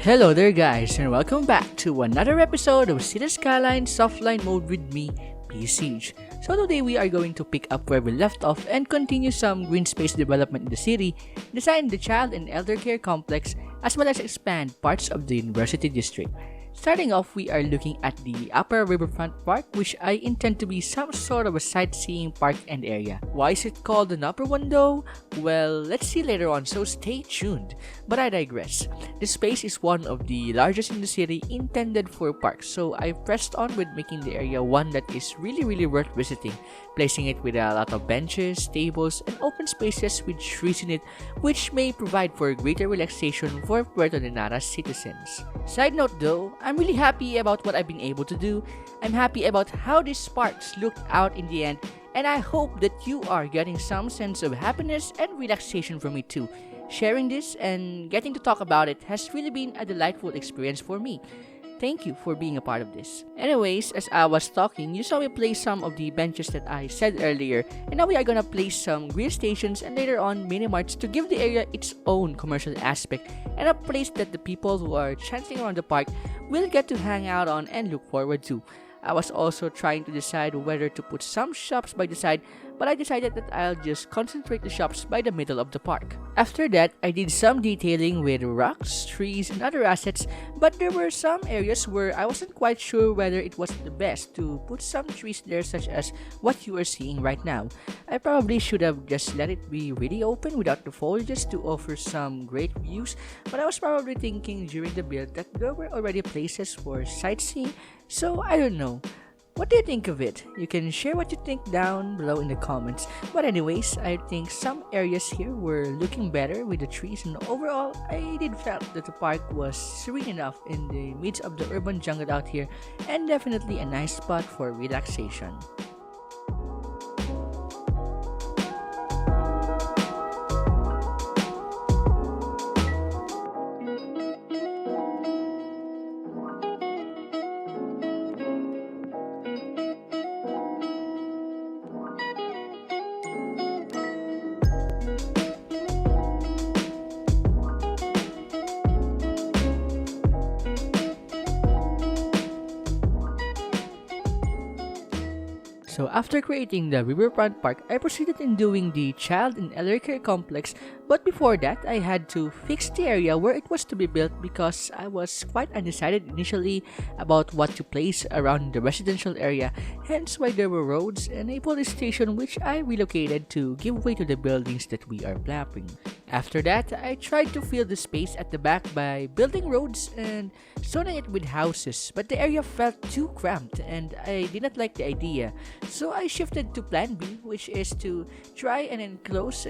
Hello there guys, and welcome back to another episode of Cities Skylines Offline Mode with me, PCH. So today we are going to pick up where we left off and continue some green space development in the city, design the Child and Eldercare complex, as well as expand parts of the University District. Starting off, we are looking at the upper Riverfront Park, which I intend to be some sort of a sightseeing park and area. Why is it called an upper one though? Well, let's see later on, so stay tuned. But I digress. This space is one of the largest in the city intended for parks, so I pressed on with making the area one that is really worth visiting, placing it with a lot of benches, tables, and open spaces with trees in it, which may provide for greater relaxation for Puerto Lenara's citizens. Side note though, I'm really happy about what I've been able to do. I'm happy about how these parks looked out in the end, and I hope that you are getting some sense of happiness and relaxation from it too. Sharing this and getting to talk about it has really been a delightful experience for me. Thank you for being a part of this. Anyways, as I was talking, you saw me place some of the benches that I said earlier, and now we are gonna place some grill stations and later on mini marts to give the area its own commercial aspect and a place that the people who are chancing around the park will get to hang out on and look forward to. I was also trying to decide whether to put some shops by the side, but I decided that I'll just concentrate the shops by the middle of the park. After that, I did some detailing with rocks, trees, and other assets, but there were some areas where I wasn't quite sure whether it was the best to put some trees there, such as what you are seeing right now. I probably should have just let it be really open without the foliage to offer some great views, but I was probably thinking during the build that there were already places for sightseeing, so I don't know. What do you think of it? You can share what you think down below in the comments. But anyways, I think some areas here were looking better with the trees, and overall, I did felt that the park was serene enough in the midst of the urban jungle out here, and definitely a nice spot for relaxation. So after creating the Riverfront Park, I proceeded in doing the Child and Eldercare complex, but before that, I had to fix the area where it was to be built because I was quite undecided initially about what to place around the residential area, hence why there were roads and a police station which I relocated to give way to the buildings that we are planning. After that, I tried to fill the space at the back by building roads and zoning it with houses, but the area felt too cramped and I did not like the idea. So I shifted to plan B, which is to try and place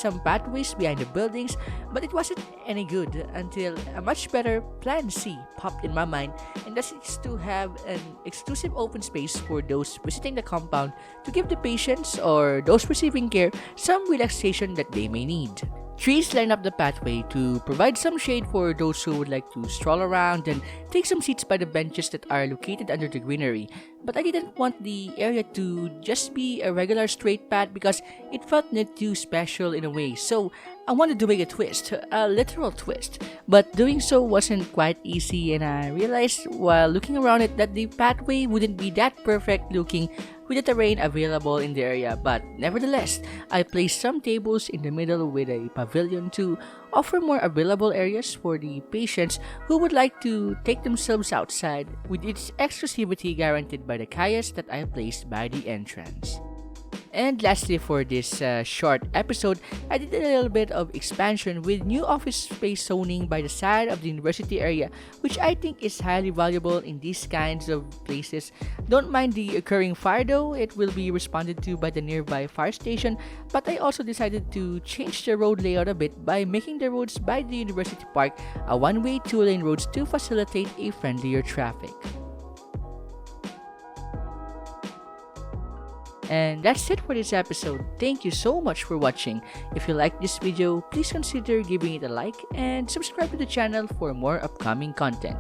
some pathways behind the buildings, but it wasn't any good until a much better plan C popped in my mind, and that is to have an exclusive open space for those visiting the compound to give the patients or those receiving care some relaxation that they may need. Trees line up the pathway to provide some shade for those who would like to stroll around and take some seats by the benches that are located under the greenery. But I didn't want the area to just be a regular straight path because it felt not too special in a way. So I wanted to make a twist, a literal twist. But doing so wasn't quite easy, and I realized while looking around it that the pathway wouldn't be that perfect looking with the terrain available in the area, but nevertheless, I placed some tables in the middle with a pavilion to offer more available areas for the patients who would like to take themselves outside, with its exclusivity guaranteed by the kayaks that I placed by the entrance. And lastly, for this short episode, I did a little bit of expansion with new office space zoning by the side of the university area, which I think is highly valuable in these kinds of places. Don't mind the occurring fire though, it will be responded to by the nearby fire station, but I also decided to change the road layout a bit by making the roads by the University Park a one-way two-lane roads to facilitate a friendlier traffic. And that's it for this episode. Thank you so much for watching. If you liked this video, please consider giving it a like and subscribe to the channel for more upcoming content.